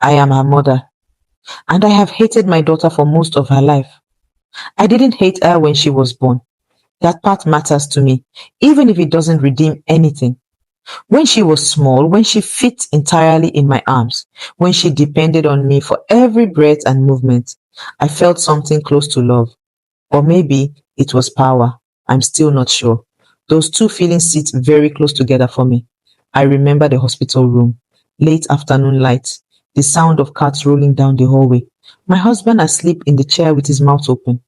I am her mother, and I have hated my daughter for most of her life. I didn't hate her when she was born. That part matters to me, even if it doesn't redeem anything. When she was small, when she fit entirely in my arms, when she depended on me for every breath and movement, I felt something close to love. Or maybe it was power. I'm still not sure. Those two feelings sit very close together for me. I remember the hospital room, late afternoon lights, the sound of carts rolling down the hallway, my husband asleep in the chair with his mouth open.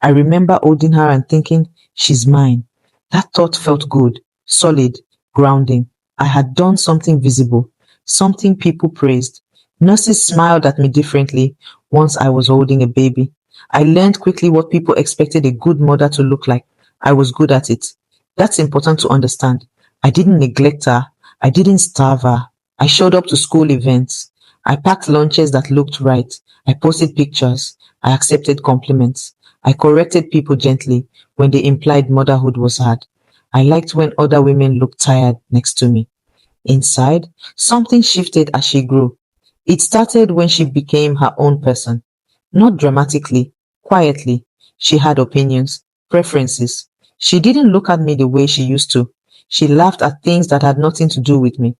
I remember holding her and thinking, she's mine. That thought felt good, solid, grounding. I had done something visible, something people praised. Nurses smiled at me differently once I was holding a baby. I learned quickly what people expected a good mother to look like. I was good at it. That's important to understand. I didn't neglect her. I didn't starve her. I showed up to school events. I packed lunches that looked right. I posted pictures. I accepted compliments. I corrected people gently when they implied motherhood was hard. I liked when other women looked tired next to me. Inside, something shifted as she grew. It started when she became her own person. Not dramatically, quietly. She had opinions, preferences. She didn't look at me the way she used to. She laughed at things that had nothing to do with me.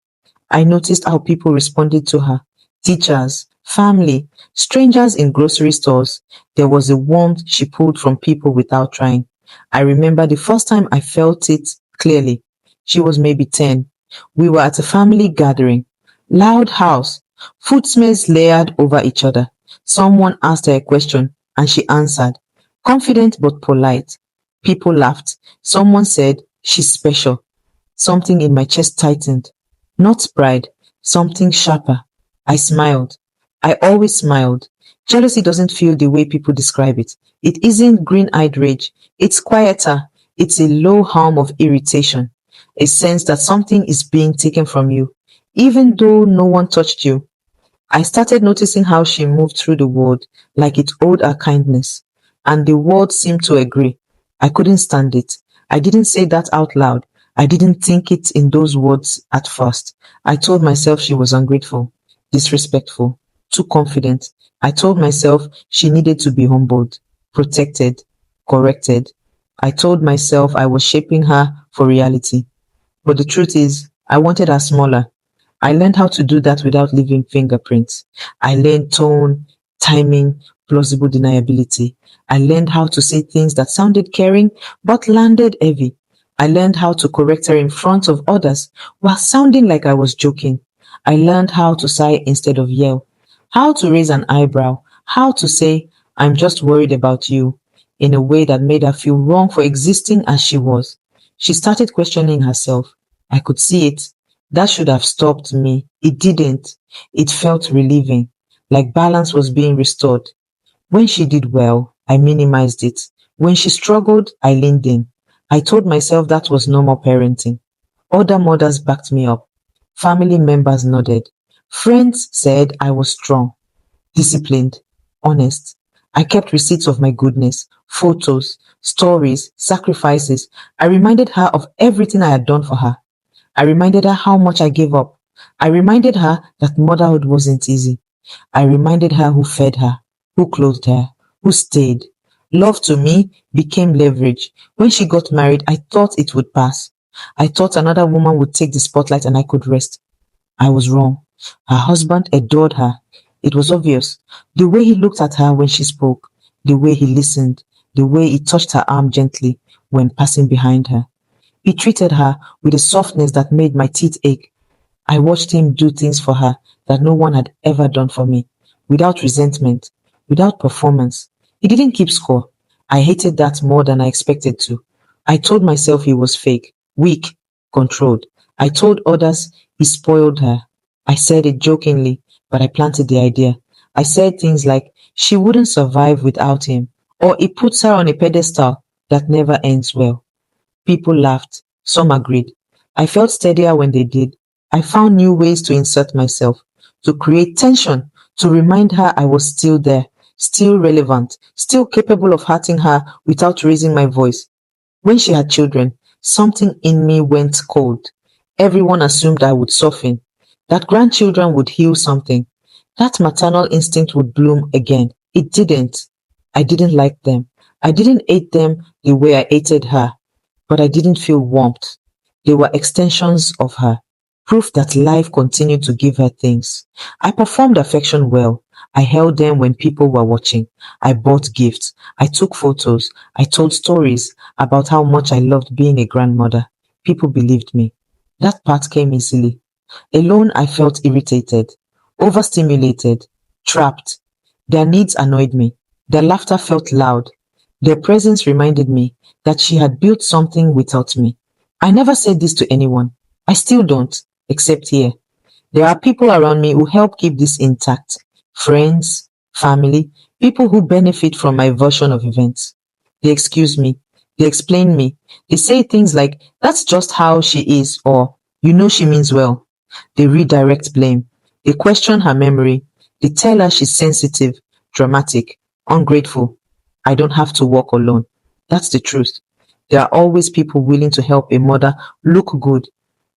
I noticed how people responded to her. Teachers, family, strangers in grocery stores. There was a warmth she pulled from people without trying. I remember the first time I felt it clearly. She was maybe 10. We were at a family gathering. Loud house. Food smells layered over each other. Someone asked her a question and she answered. Confident but polite. People laughed. Someone said, she's special. Something in my chest tightened. Not pride, something sharper. I smiled. I always smiled. Jealousy doesn't feel the way people describe it. It isn't green-eyed rage. It's quieter. It's a low hum of irritation. A sense that something is being taken from you, even though no one touched you. I started noticing how she moved through the world like it owed her kindness. And the world seemed to agree. I couldn't stand it. I didn't say that out loud. I didn't think it in those words at first. I told myself she was ungrateful, disrespectful, too confident. I told myself she needed to be humbled, protected, corrected. I told myself I was shaping her for reality. But the truth is, I wanted her smaller. I learned how to do that without leaving fingerprints. I learned tone, timing, plausible deniability. I learned how to say things that sounded caring but landed heavy. I learned how to correct her in front of others while sounding like I was joking. I learned how to sigh instead of yell, how to raise an eyebrow, how to say, I'm just worried about you, in a way that made her feel wrong for existing as she was. She started questioning herself. I could see it. That should have stopped me. It didn't. It felt relieving, like balance was being restored. When she did well, I minimized it. When she struggled, I leaned in. I told myself that was normal parenting. Other mothers backed me up. Family members nodded. Friends said I was strong, disciplined, honest. I kept receipts of my goodness, photos, stories, sacrifices. I reminded her of everything I had done for her. I reminded her how much I gave up. I reminded her that motherhood wasn't easy. I reminded her who fed her, who clothed her, who stayed. Love to me became leverage. When she got married, I thought it would pass. I thought another woman would take the spotlight and I could rest. I was wrong. Her husband adored her. It was obvious. The way he looked at her when she spoke, the way he listened, the way he touched her arm gently when passing behind her. He treated her with a softness that made my teeth ache. I watched him do things for her that no one had ever done for me, without resentment, without performance. He didn't keep score. I hated that more than I expected to. I told myself he was fake, weak, controlled. I told others he spoiled her. I said it jokingly, but I planted the idea. I said things like, she wouldn't survive without him, or he puts her on a pedestal that never ends well. People laughed. Some agreed. I felt steadier when they did. I found new ways to insert myself, to create tension, to remind her I was still there, still relevant, still capable of hurting her without raising my voice. When she had children, something in me went cold. Everyone assumed I would soften, that grandchildren would heal something. That maternal instinct would bloom again. It didn't. I didn't like them. I didn't hate them the way I hated her, but I didn't feel warmth. They were extensions of her, proof that life continued to give her things. I performed affection well. I held them when people were watching. I bought gifts. I took photos. I told stories about how much I loved being a grandmother. People believed me. That part came easily. Alone, I felt irritated, overstimulated, trapped. Their needs annoyed me. Their laughter felt loud. Their presence reminded me that she had built something without me. I never said this to anyone. I still don't, except here. There are people around me who help keep this intact. Friends, family, people who benefit from my version of events. They excuse me. They explain me. They say things like, that's just how she is, or, you know she means well. They redirect blame. They question her memory. They tell her she's sensitive, dramatic, ungrateful. I don't have to walk alone. That's the truth. There are always people willing to help a mother look good.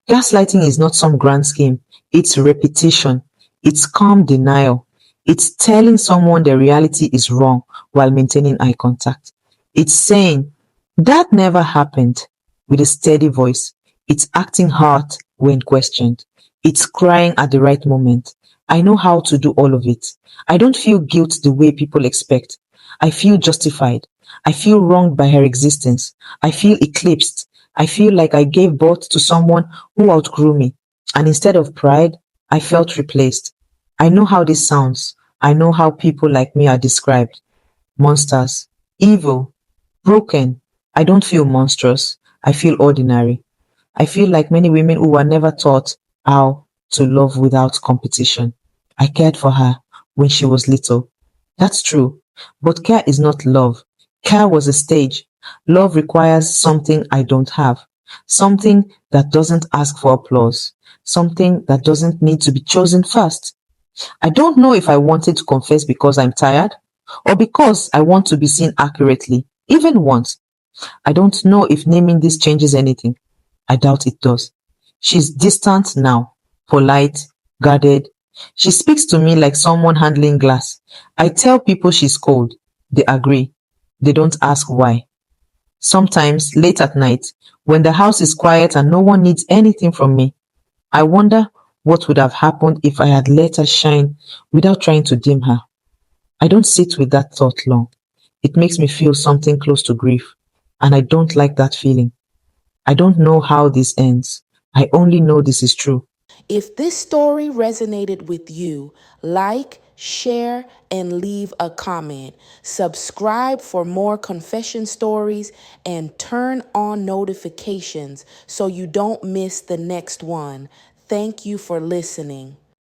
Gaslighting is not some grand scheme. It's repetition. It's calm denial. It's telling someone the reality is wrong while maintaining eye contact. It's saying, that never happened, with a steady voice. It's acting hard when questioned. It's crying at the right moment. I know how to do all of it. I don't feel guilt the way people expect. I feel justified. I feel wronged by her existence. I feel eclipsed. I feel like I gave birth to someone who outgrew me. And instead of pride, I felt replaced. I know how this sounds. I know how people like me are described. Monsters. Evil. Broken. I don't feel monstrous. I feel ordinary. I feel like many women who were never taught how to love without competition. I cared for her when she was little. That's true. But care is not love. Care was a stage. Love requires something I don't have. Something that doesn't ask for applause. Something that doesn't need to be chosen first. I don't know if I wanted to confess because I'm tired or because I want to be seen accurately, even once. I don't know if naming this changes anything. I doubt it does. She's distant now, polite, guarded. She speaks to me like someone handling glass. I tell people she's cold. They agree. They don't ask why. Sometimes, late at night, when the house is quiet and no one needs anything from me, I wonder what would have happened if I had let her shine without trying to dim her. I don't sit with that thought long. It makes me feel something close to grief, and I don't like that feeling. I don't know how this ends. I only know this is true. If this story resonated with you, like, share, and leave a comment. Subscribe for more confession stories and turn on notifications so you don't miss the next one. Thank you for listening.